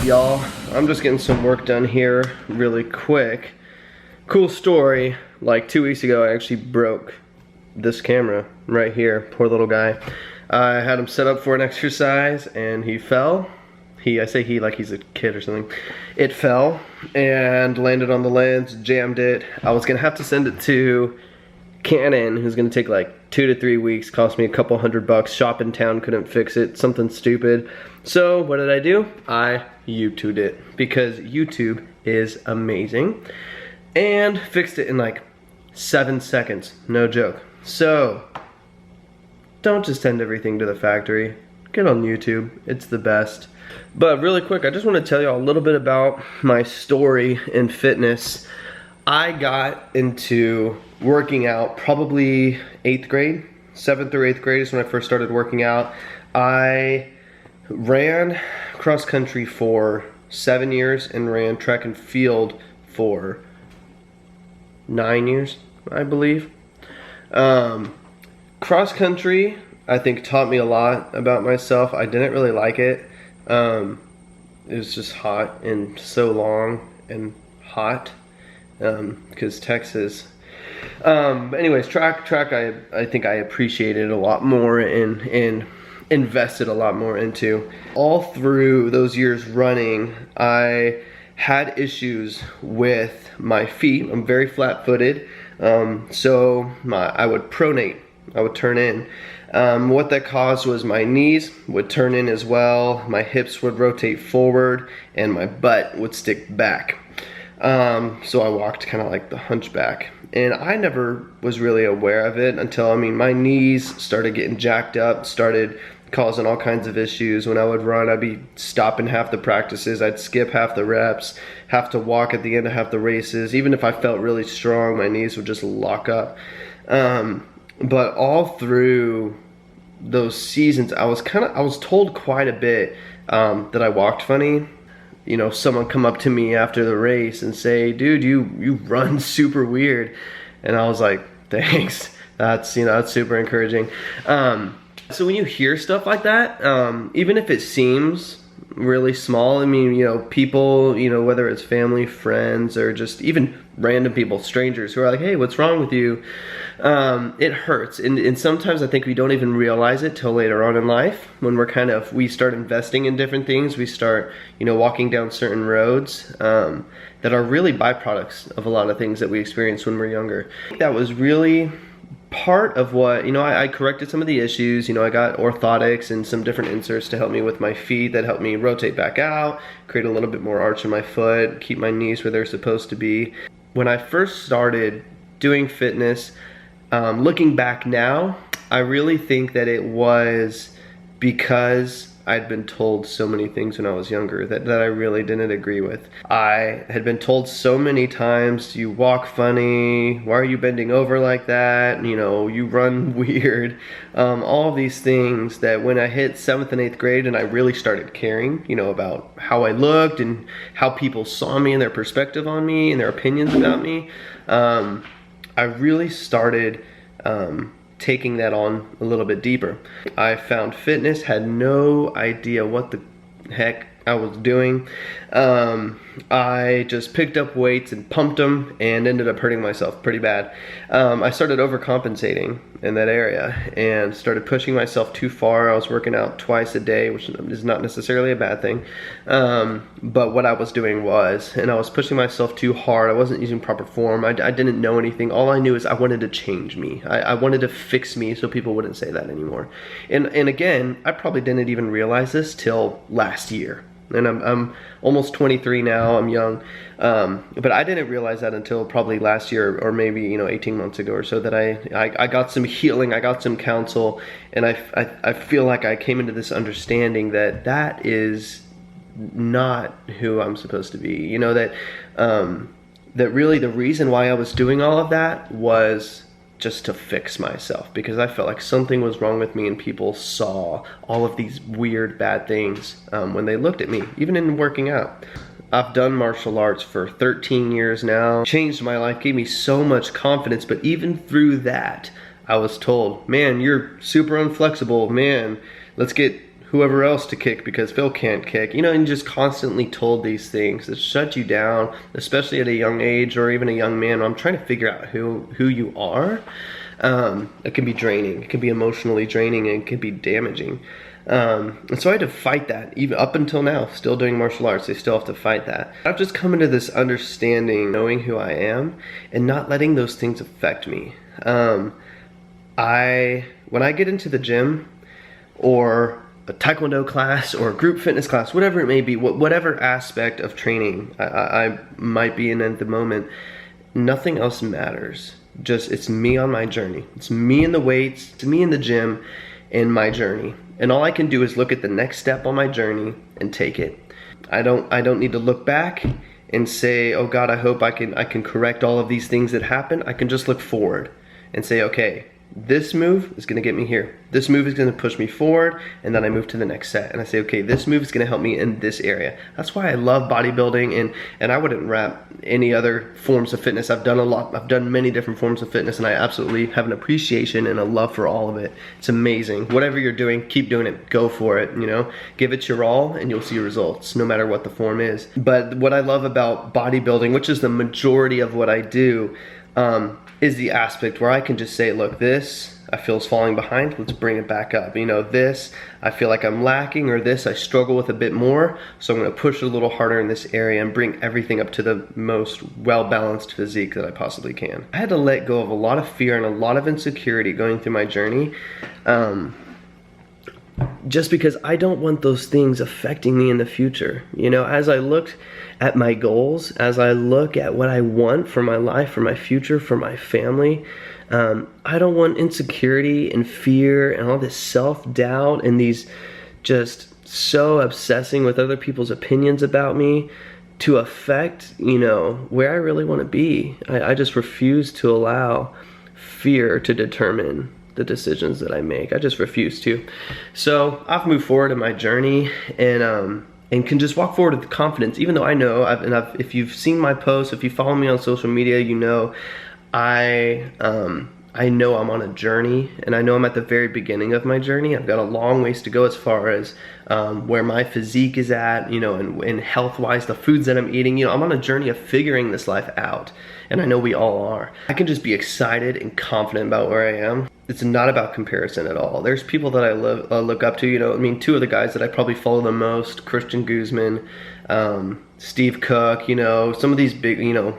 y'all? I'm just getting some work done here really quick. Cool story, like 2 weeks ago I actually broke this camera right here, poor little guy. I had him set up for an exercise and he fell. I say he like he's a kid or something. It fell and landed on the lens, jammed it. I was gonna have to send it to Canon, who's gonna take like 2 to 3 weeks, cost me a couple $100. Shop in town couldn't fix it, something stupid. So what did I do? I YouTubed it because YouTube is amazing, and fixed it in like 7 seconds, no joke. So don't just send everything to the factory. Get on YouTube, it's the best. But really quick, I just want to tell you all a little bit about my story in fitness. I got into working out probably 8th grade, 7th or 8th grade is when I first started working out. I ran cross country for 7 years and ran track and field for 9 years, I believe. Cross country, I think, taught me a lot about myself. I didn't really like it. It was just hot and so long and hot, because Texas. Anyways, track I think I appreciated a lot more and invested a lot more into. All through those years running, I had issues with my feet. I'm very flat-footed, so I would pronate. I would turn in. What that caused was my knees would turn in as well, my hips would rotate forward, and my butt would stick back. So I walked kind of like the hunchback. And I never was really aware of it until, my knees started getting jacked up, started causing all kinds of issues. When I would run, I'd be stopping half the practices, I'd skip half the reps, have to walk at the end of half the races. Even if I felt really strong, my knees would just lock up. But all through those seasons, I was told quite a bit that I walked funny. You know, someone come up to me after the race and say, "Dude, you run super weird," and I was like, "Thanks." That's super encouraging. So when you hear stuff like that, even if it seems really small, people, whether it's family, friends, or just even random people, strangers who are like, "Hey, what's wrong with you?" It hurts, and sometimes I think we don't even realize it till later on in life, when we start investing in different things. We start, walking down certain roads that are really byproducts of a lot of things that we experience when we're younger. That was really part of what, I corrected some of the issues. I got orthotics and some different inserts to help me with my feet that helped me rotate back out, create a little bit more arch in my foot, keep my knees where they're supposed to be. When I first started doing fitness, looking back now, I really think that it was because I'd been told so many things when I was younger that I really didn't agree with. I had been told so many times, "You walk funny, why are you bending over like that, you run weird," all of these things that when I hit 7th and 8th grade and I really started caring, about how I looked and how people saw me and their perspective on me and their opinions about me, I really started taking that on a little bit deeper. I found fitness, had no idea what the heck I was doing. I just picked up weights and pumped them and ended up hurting myself pretty bad. I started overcompensating in that area and started pushing myself too far. I was working out twice a day, which is not necessarily a bad thing. But what I was doing and I was pushing myself too hard. I wasn't using proper form. I didn't know anything. All I knew is I wanted to change me. I wanted to fix me so people wouldn't say that anymore. And again, I probably didn't even realize this till last year. And I'm almost 23 now, I'm young, but I didn't realize that until probably last year, or maybe 18 months ago or so, that I got some healing, I got some counsel, and I feel like I came into this understanding that is not who I'm supposed to be. That really the reason why I was doing all of that was just to fix myself, because I felt like something was wrong with me and people saw all of these weird bad things when they looked at me, even in working out. I've done martial arts for 13 years now, changed my life, gave me so much confidence, but even through that, I was told, "Man, you're super unflexible, man, let's get whoever else to kick because Phil can't kick, you know, and just constantly told these things that shut you down, especially at a young age or even a young man. I'm trying to figure out who you are. It can be draining, it can be emotionally draining, and it can be damaging. And so I had to fight that, even up until now, still doing martial arts, I still have to fight that. I've just come into this understanding, knowing who I am, and not letting those things affect me. When I get into the gym, or a taekwondo class, or a group fitness class, whatever it may be, whatever aspect of training I might be in at the moment, nothing else matters. Just, it's me on my journey. It's me in the weights, it's me in the gym, and my journey. And all I can do is look at the next step on my journey and take it. I don't need to look back and say, oh God, I hope I can correct all of these things that happen. I can just look forward and say, okay, this move is gonna get me here. This move is gonna push me forward, and then I move to the next set. And I say, okay, this move is gonna help me in this area. That's why I love bodybuilding, and I wouldn't wrap any other forms of fitness. I've done many different forms of fitness, and I absolutely have an appreciation and a love for all of it. It's amazing. Whatever you're doing, keep doing it. Go for it, you know? Give it your all, and you'll see results, no matter what the form is. But what I love about bodybuilding, which is the majority of what I do, is the aspect where I can just say, look, this I feel is falling behind, let's bring it back up. You know, this I feel like I'm lacking, or this I struggle with a bit more, so I'm gonna push a little harder in this area and bring everything up to the most well-balanced physique that I possibly can. I had to let go of a lot of fear and a lot of insecurity going through my journey, just because I don't want those things affecting me in the future. You know, as I looked at my goals, as I look at what I want for my life, for my future, for my family, I don't want insecurity and fear and all this self-doubt and these just so obsessing with other people's opinions about me to affect, you know, where I really want to be. I just refuse to allow fear to determine the decisions that I make. I just refuse to. So I've moved forward in my journey, and can just walk forward with confidence, even though I know, if you've seen my posts, if you follow me on social media, you know, I know I'm on a journey, and I know I'm at the very beginning of my journey. I've got a long ways to go as far as where my physique is at, you know, and health-wise, the foods that I'm eating. You know, I'm on a journey of figuring this life out, and I know we all are. I can just be excited and confident about where I am. It's not about comparison at all. There's people that I look up to, you know, I mean, two of the guys that I probably follow the most, Christian Guzman, Steve Cook, you know, some of these big, you know,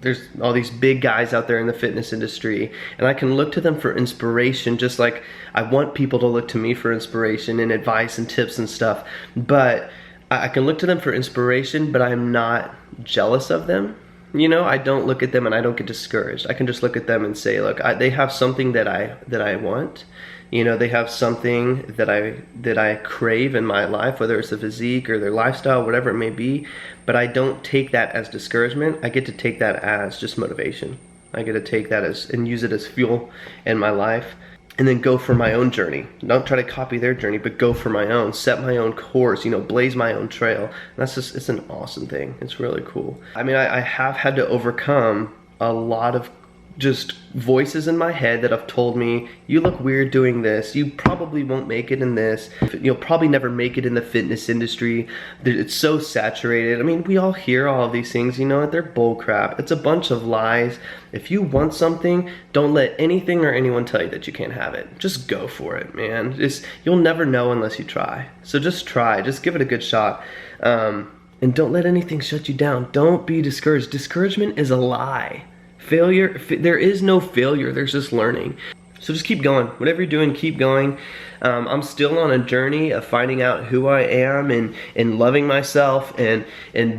there's all these big guys out there in the fitness industry, and I can look to them for inspiration, just like I want people to look to me for inspiration and advice and tips and stuff. But I can look to them for inspiration, but I'm not jealous of them. You know, I don't look at them and I don't get discouraged. I can just look at them and say, look, they have something that I want. You know, they have something that I crave in my life, whether it's the physique or their lifestyle, whatever it may be. But I don't take that as discouragement. I get to take that as just motivation. I get to take that as, and use it as fuel in my life, and then go for my own journey. Don't try to copy their journey, but go for my own, set my own course, you know, blaze my own trail. And that's just, it's an awesome thing. It's really cool. I mean, I have had to overcome a lot of just voices in my head that have told me, you look weird doing this, you probably won't make it in this, you'll probably never make it in the fitness industry, it's so saturated. I mean, we all hear all of these things, you know, they're bull crap. It's a bunch of lies. If you want something, don't let anything or anyone tell you that you can't have it. Just go for it, man. You'll never know unless you try. So just try, just give it a good shot. And don't let anything shut you down. Don't be discouraged. Discouragement is a lie. Failure, there is no failure, there's just learning. So just keep going. Whatever you're doing, keep going. I'm still on a journey of finding out who I am, and loving myself, and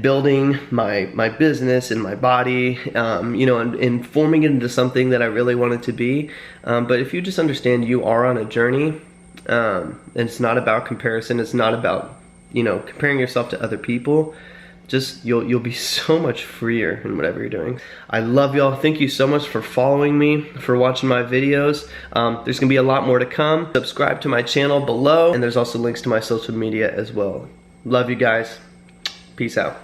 building my business and my body, you know, and forming it into something that I really want it to be. But if you just understand you are on a journey, and it's not about comparison, it's not about, you know, comparing yourself to other people. Just, you'll be so much freer in whatever you're doing. I love y'all. Thank you so much for following me, for watching my videos. There's gonna be a lot more to come. Subscribe to my channel below, and there's also links to my social media as well. Love you guys. Peace out.